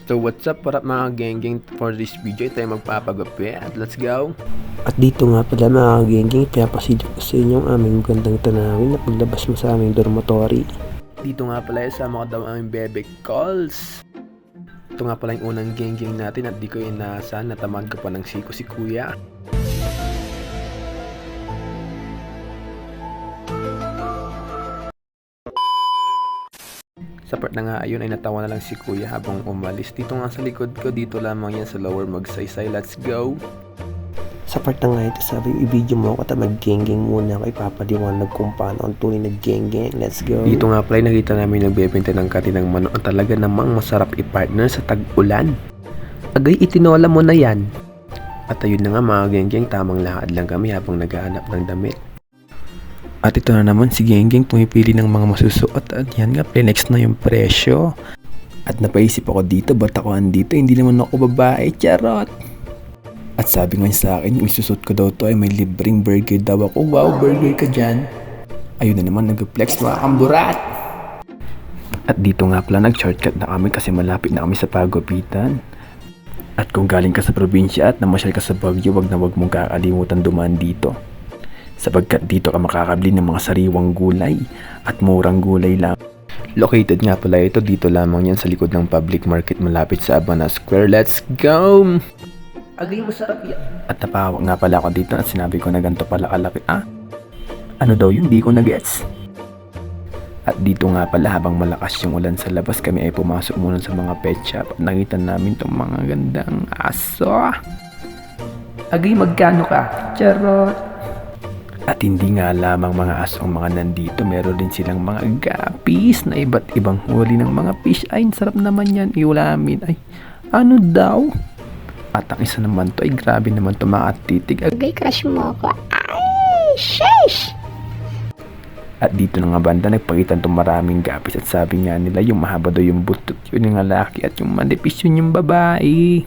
So what's up para mga genggeng, for this video tayo magpapagapi at let's go! At dito nga pala mga genggeng, pinapasidyo ko sa inyo ang aming magandang tanawin na paglabas mo sa aming dormitory. Dito nga pala sama ko daw aming bebe calls. Ito nga pala yung unang genggeng natin at di ko inaasahan, natamaan ko pa ng siko si kuya. Sa part na nga ayun ay natawa na lang si kuya habang umalis. Dito nga sa likod ko, dito lamang yan sa lower magsaysay. Let's go! Sa part na nga ito, sabi i-video mo ako at mag-genggeng muna ako, ipapaliwanag kung paano ang tunay na genggeng. Let's go! Dito nga pala nakita namin nagbebenta ng katinang manok ang talaga namang masarap i-partner sa tag-ulan. Agay itinola mo na yan. At ayun na nga mga genggeng, tamang lakad lang kami habang naghahanap ng damit. At ito na naman si Genggeng pumipili ng mga masusuot at yan nga, next na yung presyo. At napaisip ako dito, ba't ako andito? Hindi naman ako babae, charot! At sabi nga sa akin, yung isusot ko daw to ay may libreng burger daw ako. Wow, burger ka dyan! Ayun na naman, nag-flex mga kamburat! At dito nga pala, nag-shortcut na kami kasi malapit na kami sa pagupitan. At kung galing ka sa probinsya at namasyal ka sa Baguio, wag na wag mong kakalimutan dumaan dito. Sapagkat dito ka makakabili ng mga sariwang gulay at murang gulay lang. Located nga pala ito dito lamang yan sa likod ng public market malapit sa Abana Square. Let's go! Agay masarap yan. At napahawak nga pala ako dito at sinabi ko na ganito pala kalaki. Ano daw yun? Di ko na-gets. At dito nga pala habang malakas yung ulan sa labas, kami ay pumasok muna sa mga pet shop at nakita namin itong mga gandang aso. Agay magkano ka? Charot! At hindi nga lamang mga aso ang mga nandito, meron din silang mga gapis na iba't ibang huli ng mga fish. Ay, sarap naman yan iulamin. Ay, ano daw? At ang isa naman to ay grabe naman to mga titig. Agay, crush mo ako. Ay, sheesh! At dito na nga banda, nagpakitan itong maraming gapis at sabi nga nila yung mahaba daw yung butot yun yung lalaki at yung manipis yun yung babae.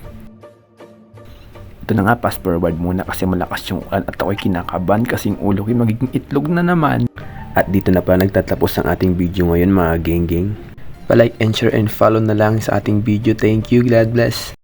Ito na nga, fast forward muna kasi malakas yung ulan at ako'y kinakabahan kasi yung ulo ko magiging itlog na naman. At dito na pa nagtatapos ang ating video ngayon mga genggeng. Pa-like and share and follow na lang sa ating video. Thank you, God bless.